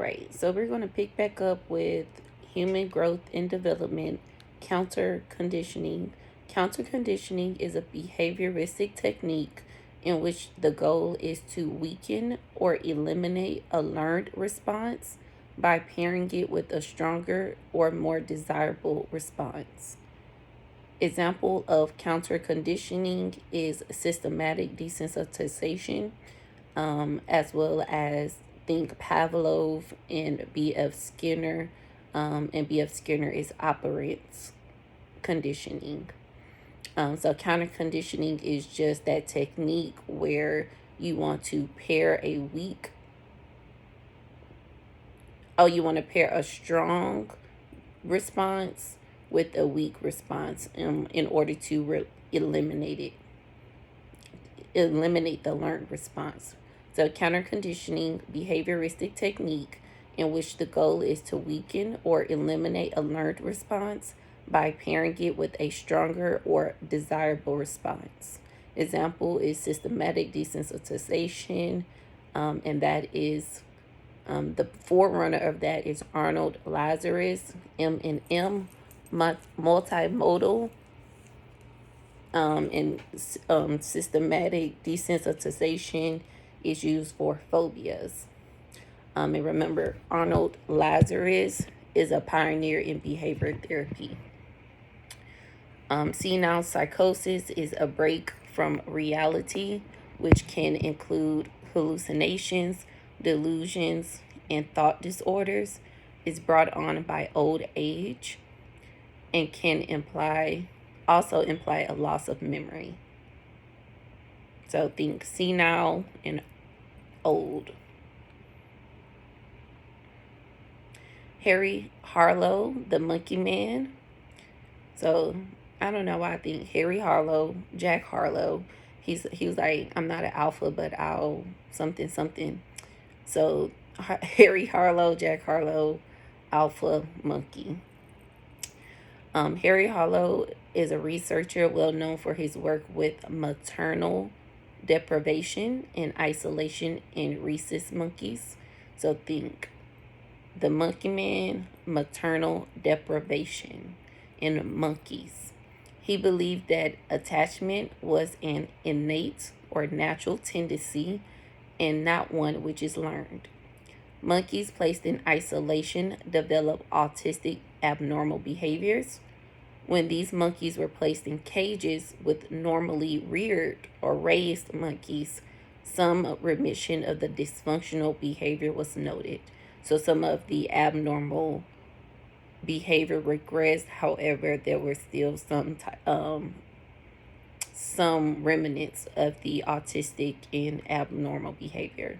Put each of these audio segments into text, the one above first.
right, so we're going to pick back up with human growth and development, counter conditioning. Counter conditioning is a behavioristic technique in which the goal is to weaken or eliminate a learned response by pairing it with a stronger or more desirable response. Example of counter conditioning is systematic desensitization, as well as think Pavlov and B.F. Skinner. And B.F. Skinner is operant conditioning. So counter conditioning is just that technique where you want to pair a weak, you want to pair a strong response with a weak response in order to eliminate the learned response. So counter conditioning behavioristic technique in which the goal is to weaken or eliminate a learned response by pairing it with a stronger or desirable response. Example is systematic desensitization, and that is the forerunner of that is Arnold Lazarus, M&M, multimodal, and systematic desensitization is used for phobias. And remember, Arnold Lazarus is a pioneer in behavior therapy. Senile psychosis is a break from reality, which can include hallucinations, delusions, and thought disorders. Is brought on by old age and can also imply a loss of memory. So think senile and old. Harry Harlow, the Monkey Man. So I don't know why I think Harry Harlow, Jack Harlow. He was like, I'm not an alpha, but I'll something something. So Harry Harlow, Jack Harlow, alpha monkey. Harry Harlow is a researcher well known for his work with maternal deprivation and isolation in rhesus monkeys. So think the monkey man, maternal deprivation in monkeys. He believed that attachment was an innate or natural tendency and not one which is learned. Monkeys placed in isolation develop autistic abnormal behaviors. When these monkeys were placed in cages with normally reared or raised monkeys, some remission of the dysfunctional behavior was noted. So some of the abnormal behavior regressed. However, there were still some remnants of the autistic and abnormal behavior.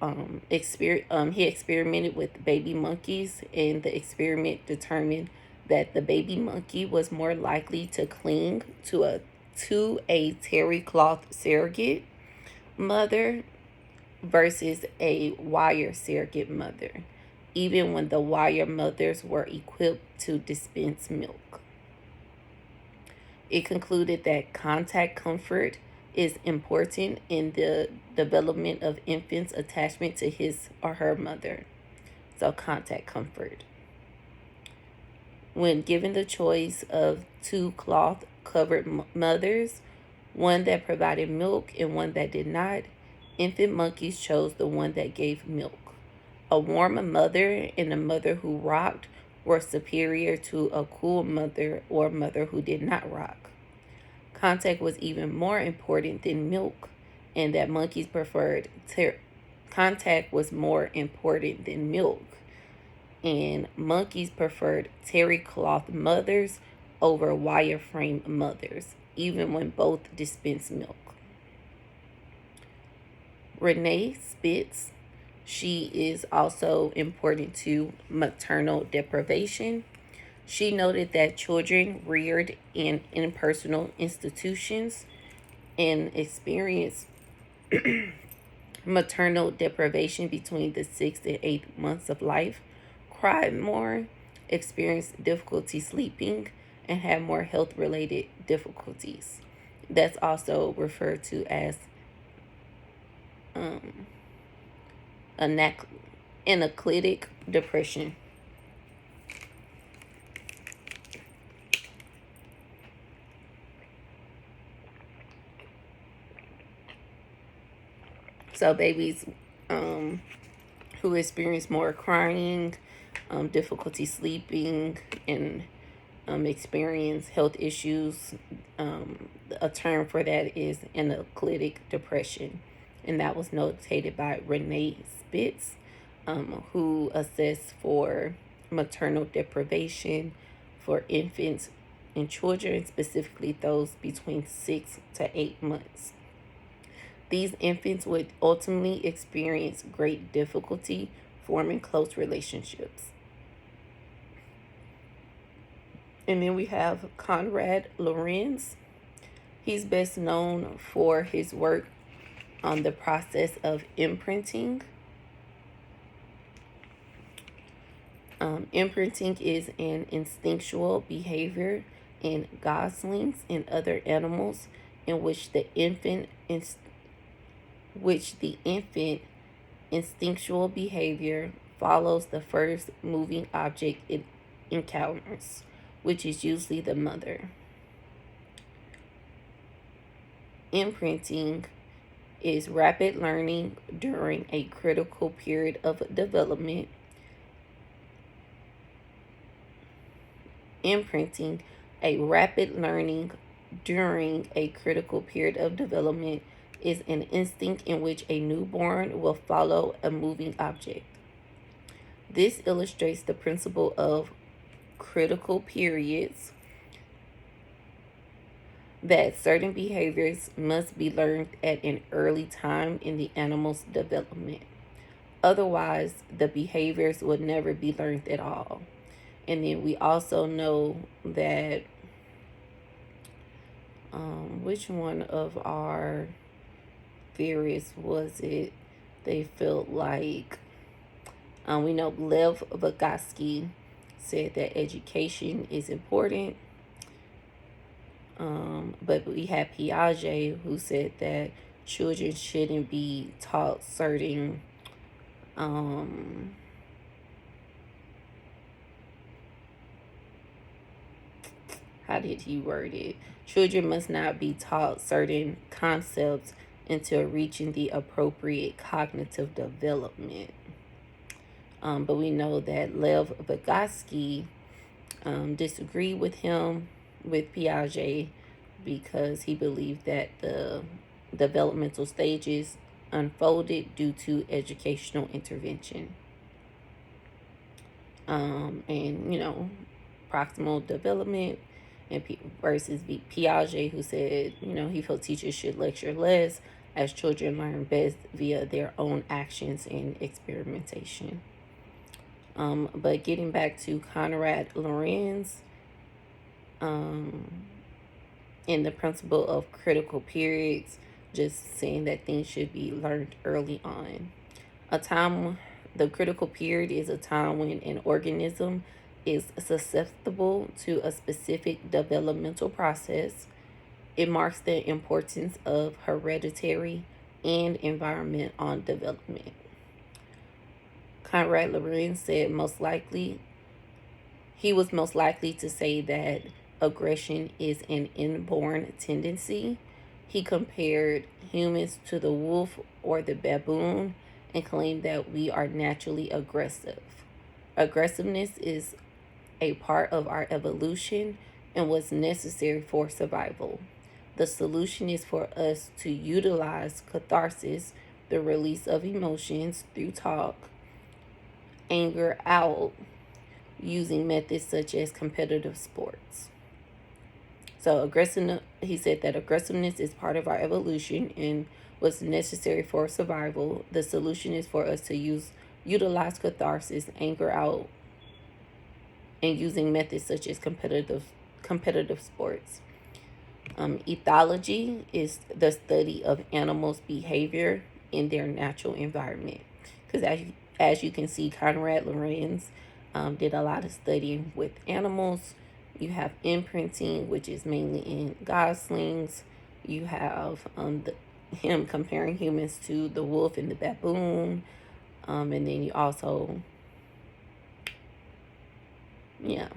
He experimented with baby monkeys, and the experiment determined that the baby monkey was more likely to cling to a terry cloth surrogate mother versus a wire surrogate mother, even when the wire mothers were equipped to dispense milk. It concluded that contact comfort is important in the development of infants' attachment to his or her mother. So contact comfort. When given the choice of two cloth-covered mothers, one that provided milk and one that did not, infant monkeys chose the one that gave milk. A warm mother and a mother who rocked were superior to a cool mother or mother who did not rock. Contact was even more important than milk, and that monkeys preferred contact was more important than milk, and monkeys preferred terry cloth mothers over wireframe mothers, even when both dispensed milk. Renee Spitz, she is also important to maternal deprivation. She noted that children reared in impersonal institutions and experience maternal deprivation between the 6th and 8th months of life cried more, experienced difficulty sleeping, and had more health-related difficulties. That's also referred to as Anaclitic depression. So babies who experience more crying, difficulty sleeping, and experience health issues. A term for that is anaclitic depression, and that was notated by Renee Spitz, who assessed for maternal deprivation for infants and children, specifically those between 6 to 8 months. These infants would ultimately experience great difficulty forming close relationships. And then we have Conrad Lorenz. He's best known for his work on the process of imprinting. Imprinting is an instinctual behavior in goslings and other animals in which the infant instinctual behavior follows the first moving object it encounters, which is usually the mother. Imprinting is rapid learning during a critical period of development. Imprinting, a rapid learning during a critical period of development, is an instinct in which a newborn will follow a moving object. This illustrates the principle of critical periods, that certain behaviors must be learned at an early time in the animal's development. Otherwise, the behaviors would never be learned at all. And then we also know that which one of our theorists was it? They felt like we know Lev Vygotsky said that education is important. But we had Piaget who said that children shouldn't be taught certain how did he word it? Children must not be taught certain concepts until reaching the appropriate cognitive development. But we know that Lev Vygotsky disagreed with him, with Piaget, because he believed that the developmental stages unfolded due to educational intervention. And, proximal development and versus Piaget, who said, he felt teachers should lecture less as children learn best via their own actions and experimentation. But getting back to Conrad Lorenz, in the principle of critical periods, just saying that things should be learned early on. The critical period is a time when an organism is susceptible to a specific developmental process. It marks the importance of hereditary and environment on development. Conrad Lorenz said he was most likely to say that aggression is an inborn tendency. He compared humans to the wolf or the baboon and claimed that we are naturally aggressive. Aggressiveness is a part of our evolution and was necessary for survival. The solution is for us to utilize catharsis, the release of emotions through talk, anger out, using methods such as competitive sports. So he said that aggressiveness is part of our evolution and was necessary for survival. The solution is for us to utilize catharsis, anger out, and using methods such as competitive sports. Ethology is the study of animals' behavior in their natural environment. Because as you can see, Conrad Lorenz did a lot of studying with animals. You have imprinting, which is mainly in goslings. You have him comparing humans to the wolf and the baboon. And then you also, yeah.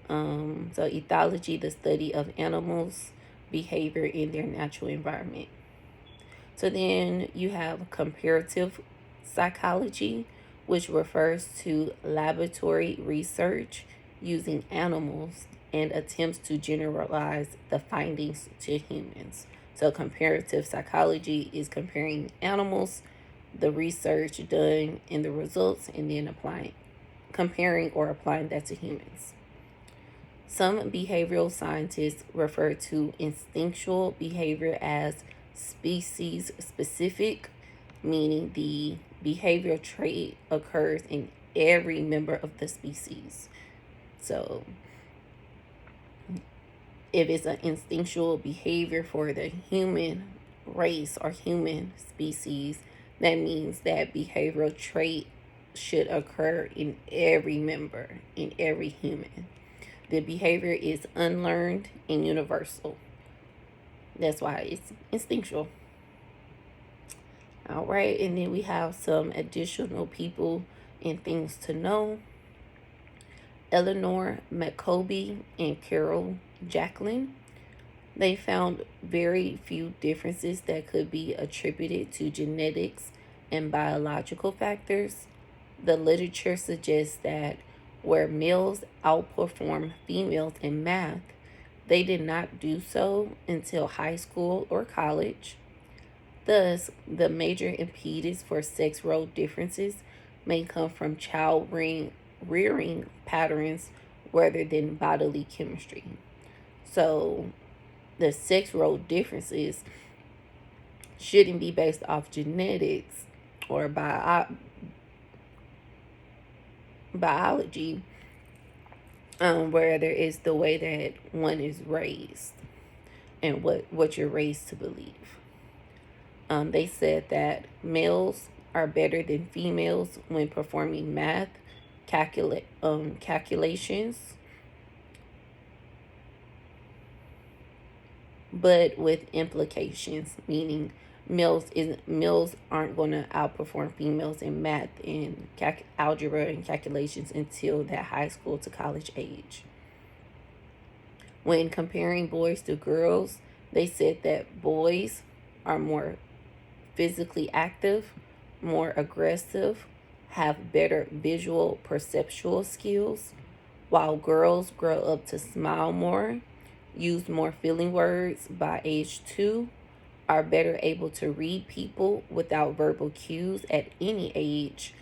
So ethology, the study of animals' behavior in their natural environment. So then you have comparative psychology, which refers to laboratory research using animals and attempts to generalize the findings to humans. So comparative psychology is comparing animals, the research done, and the results, and then comparing or applying that to humans. Some behavioral scientists refer to instinctual behavior as species specific, meaning the behavioral trait occurs in every member of the species. So, if it's an instinctual behavior for the human race or human species, that means that behavioral trait should occur in every member, in every human. The behavior is unlearned and universal. That's why it's instinctual. All right, and then we have some additional people and things to know. Eleanor McCoby and Carol Jacqueline. They found very few differences that could be attributed to genetics and biological factors. The literature suggests that where males outperform females in math, they did not do so until high school or college. Thus, the major impedance for sex role differences may come from child rearing patterns rather than bodily chemistry. So, the sex role differences shouldn't be based off genetics or biology, whether it's the way that one is raised and what you're raised to believe. They said that males are better than females when performing math calculations, but with implications, meaning males aren't going to outperform females in math and algebra and calculations until that high school to college age. When comparing boys to girls, they said that boys are more physically active, more aggressive, have better visual perceptual skills, while girls grow up to smile more, use more feeling words by age 2, are better able to read people without verbal cues at any age,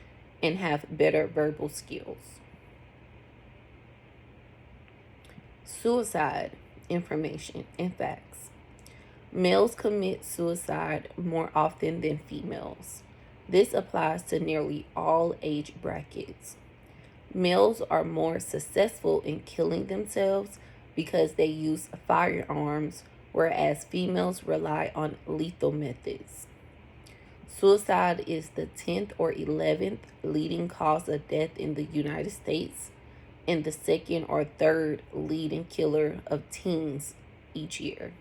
and have better verbal skills. Suicide information and facts. Males commit suicide more often than females. This applies to nearly all age brackets. Males are more successful in killing themselves because they use firearms, whereas females rely on lethal methods. Suicide is the 10th or 11th leading cause of death in the United States and the second or third leading killer of teens each year.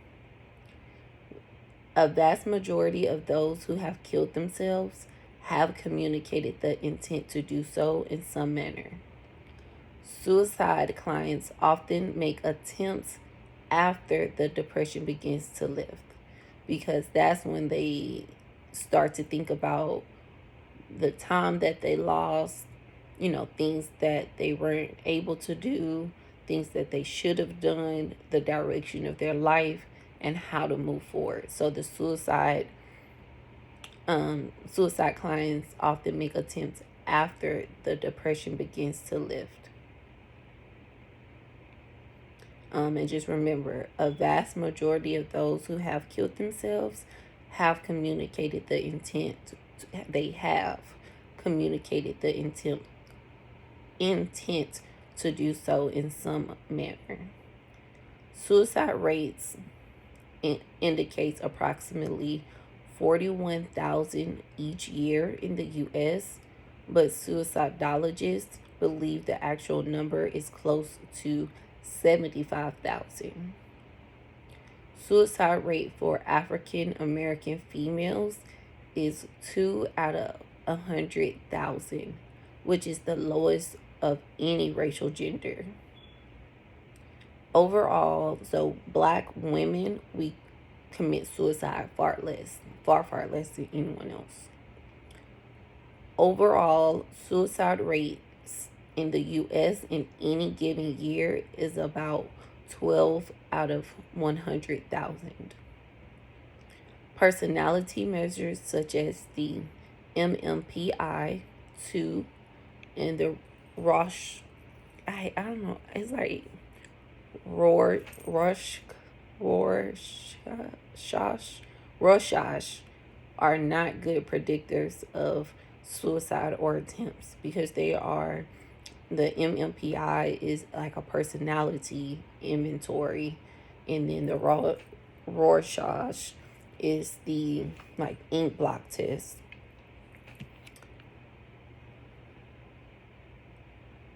A vast majority of those who have killed themselves have communicated the intent to do so in some manner. Suicide clients often make attempts after the depression begins to lift, because that's when they start to think about the time that they lost, things that they weren't able to do, things that they should have done, the direction of their life, and how to move forward. So the suicide clients often make attempts after the depression begins to lift. And just remember, a vast majority of those who have killed themselves have communicated the intent. They have communicated the intent to do so in some manner. Suicide rates indicates approximately 41,000 each year in the U.S., but suicidologists believe the actual number is close to 75,000. Suicide rate for African American females is 2 out of 100,000, which is the lowest of any racial gender. Overall, so black women, we commit suicide far less than anyone else. Overall, suicide rates in the U.S. in any given year is about 12 out of 100,000. Personality measures such as the MMPI 2 and the Rosh, I don't know, it's like Rorschach, Rorschach are not good predictors of suicide or attempts because they are, the MMPI is like a personality inventory, and then the Rorschach is the like ink block test.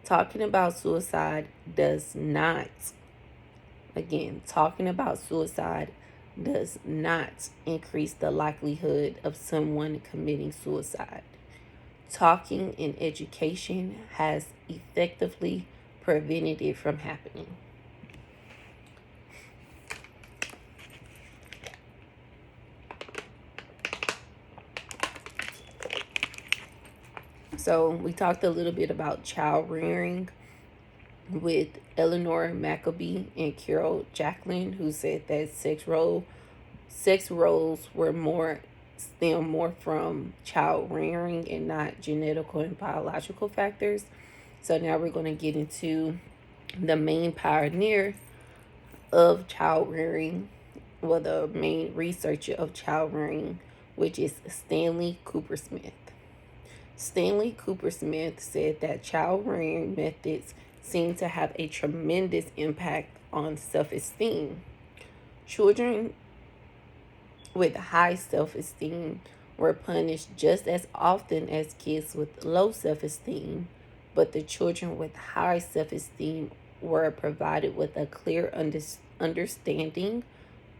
Talking about suicide does not, again, talking about suicide does not increase the likelihood of someone committing suicide. Talking in education has effectively prevented it from happening. So we talked a little bit about child rearing with Eleanor Maccabee and Carol Jacqueline, who said that sex roles were stem more from child rearing and not genetical and biological factors. So now we're going to get into the main pioneer of child rearing, well, the main researcher of child rearing, which is Stanley Cooper Smith. Stanley Cooper Smith said that child rearing methods seem to have a tremendous impact on self-esteem. Children with high self-esteem were punished just as often as kids with low self-esteem, but the children with high self-esteem were provided with a clear understanding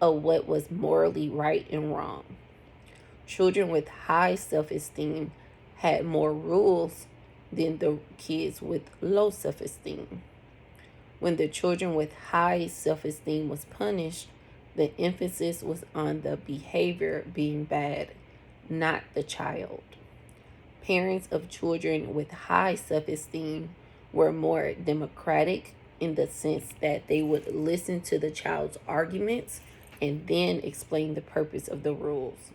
of what was morally right and wrong. Children with high self-esteem had more rules than the kids with low self-esteem. When the children with high self-esteem was punished, the emphasis was on the behavior being bad, not the child. Parents of children with high self-esteem were more democratic in the sense that they would listen to the child's arguments and then explain the purpose of the rules.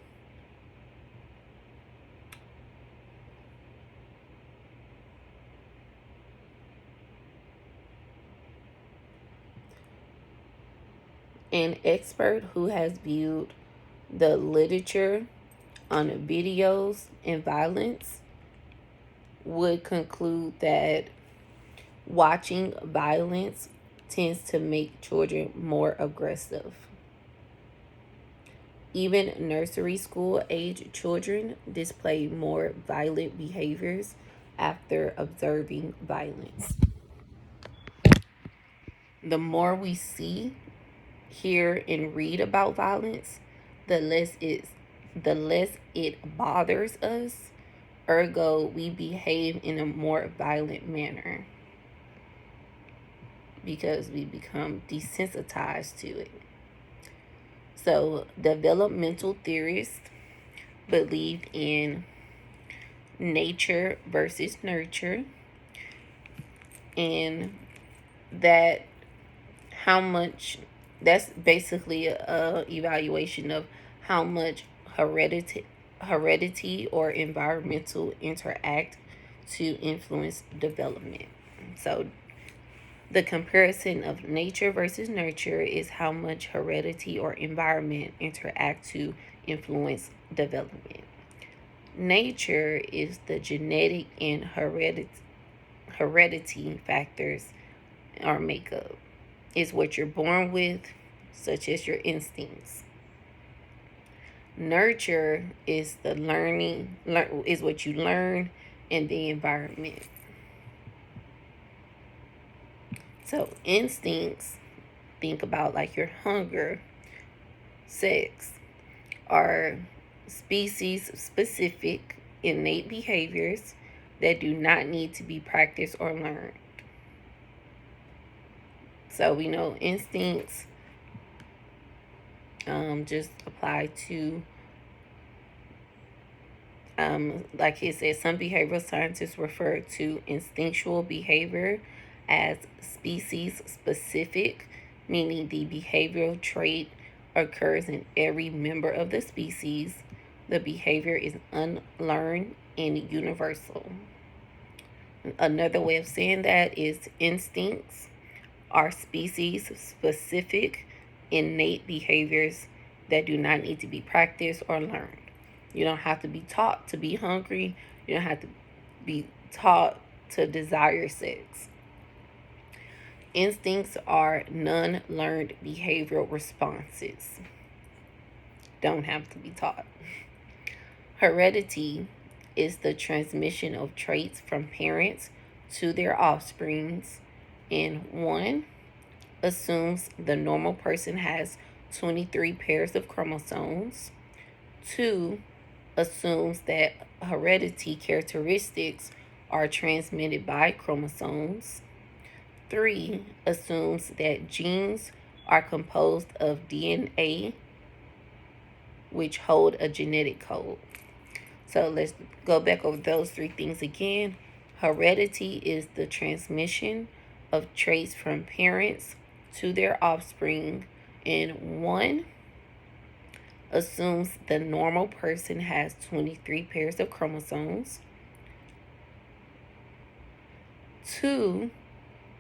An expert who has viewed the literature on videos and violence would conclude that watching violence tends to make children more aggressive. Even nursery school age children display more violent behaviors after observing violence. The more we see, hear, and read about violence, the less it bothers us. Ergo, we behave in a more violent manner because we become desensitized to it. So, developmental theorists believe in nature versus nurture, and that how much, that's basically a evaluation of how much heredity or environmental interact to influence development. So the comparison of nature versus nurture is how much heredity or environment interact to influence development. Nature is the genetic and heredity factors or makeup. Is what you're born with, such as your instincts. Nurture is the is what you learn in the environment. So instincts, think about like your hunger, Sex are species-specific innate behaviors that do not need to be practiced or learned. So we know instincts just apply to, like it said, some behavioral scientists refer to instinctual behavior as species specific, meaning the behavioral trait occurs in every member of the species. The behavior is unlearned and universal. Another way of saying that is instincts are species specific innate behaviors that do not need to be practiced or learned. You don't have to be taught to be hungry. You don't have to be taught to desire sex. Instincts are non-learned behavioral responses. Don't have to be taught. Heredity is the transmission of traits from parents to their offsprings, and one assumes the normal person has 23 pairs of chromosomes. Two assumes that heredity characteristics are transmitted by chromosomes. Three assumes that genes are composed of DNA, which hold a genetic code. So let's go back over those three things again. Heredity is the transmission of traits from parents to their offspring, and one assumes the normal person has 23 pairs of chromosomes. Two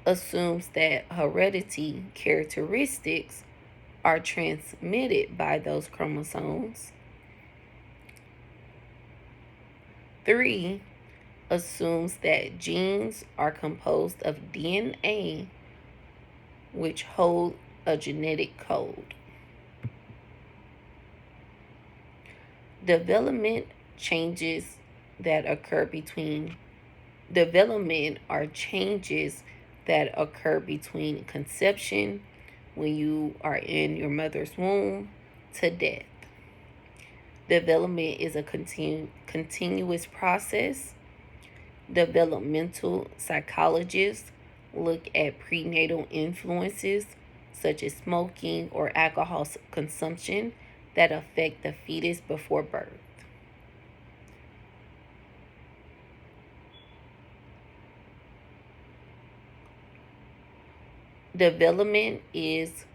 assumes that heredity characteristics are transmitted by those chromosomes. Three assumes that genes are composed of DNA, which hold a genetic code. Development are changes that occur between conception, when you are in your mother's womb, to death. Development is a continuous process. Developmental psychologists look at prenatal influences such as smoking or alcohol consumption that affect the fetus before birth. Development is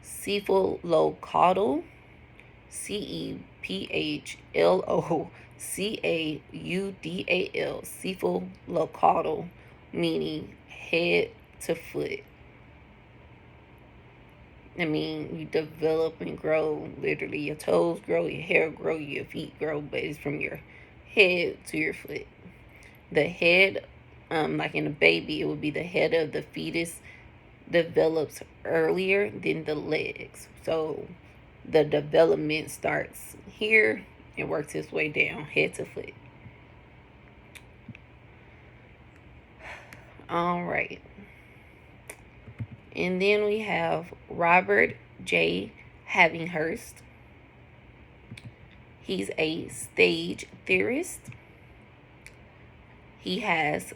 cephalocaudal, cephalocaudal, cephalocaudal, meaning head to foot. I mean, you develop and grow, literally, your toes grow, your hair grow, your feet grow, but it's from your head to your foot. The head, like in a baby, it would be the head of the fetus develops earlier than the legs. So the development starts here and works its way down, head to foot. All right. And then we have Robert J. Havinghurst. He's a stage theorist. He has,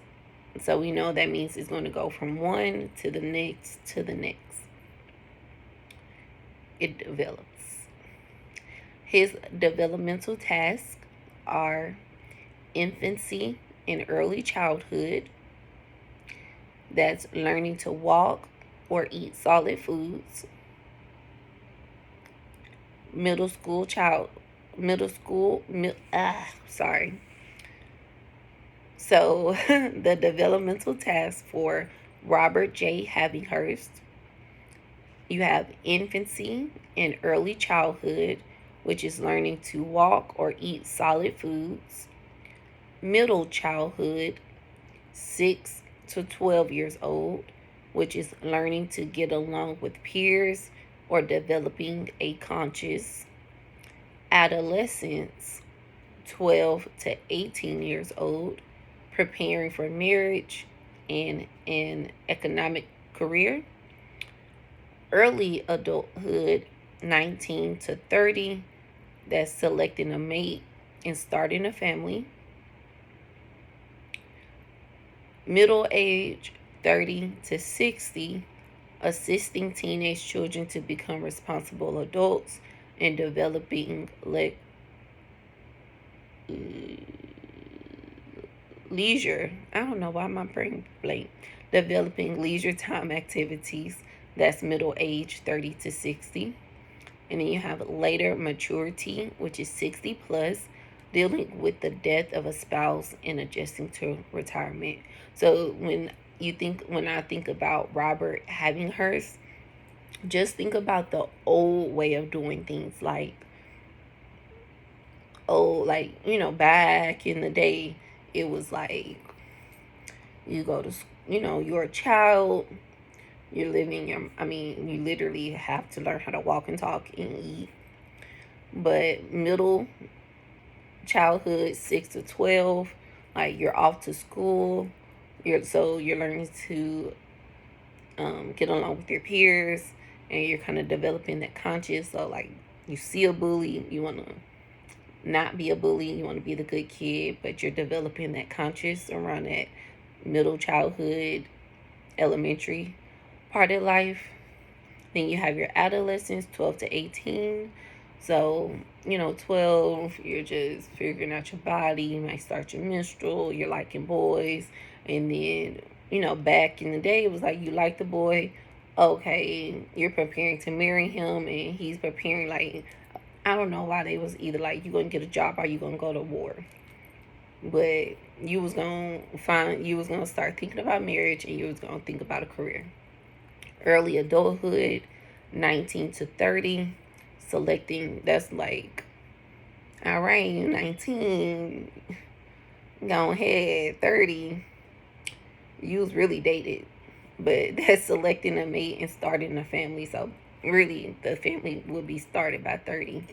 so we know that means it's going to go from one to the next to the next. It develops. His developmental tasks are infancy and early childhood. That's learning to walk or eat solid foods. So the developmental tasks for Robert J. Havinghurst, you have infancy and early childhood, which is learning to walk or eat solid foods. Middle childhood, 6 to 12 years old, which is learning to get along with peers or developing a conscience. Adolescence, 12 to 18 years old, preparing for marriage and an economic career. Early adulthood, 19 to 30, that's selecting a mate and starting a family. Middle age, 30 to 60, assisting teenage children to become responsible adults and developing leisure. I don't know why my brain blank. Developing leisure time activities. That's middle age, 30 to 60. And then you have later maturity, which is 60 plus, dealing with the death of a spouse and adjusting to retirement. So when I think about Robert having hers, just think about the old way of doing things, back in the day, it was like you go to, you're a child, you're living you literally have to learn how to walk and talk and eat. But middle childhood, 6 to 12, like you're off to school, you're learning to get along with your peers, and you're kind of developing that conscious. So like you see a bully, you want to not be a bully, you want to be the good kid, but you're developing that conscious around that middle childhood, elementary part of life. Then you have your adolescence, 12 to 18. So, 12, you're just figuring out your body. You might start your menstrual, you're liking boys. And then, back in the day, it was like you like the boy. Okay, you're preparing to marry him, and he's preparing, like, I don't know why they was either like, you going to get a job or you going to go to war. But you was going to start thinking about marriage, and you was going to think about a career. Early adulthood, 19 to 30, selecting, that's like, all right, you 19, go ahead, 30, you was really dated. But that's selecting a mate and starting a family. So really, the family would be started by 30.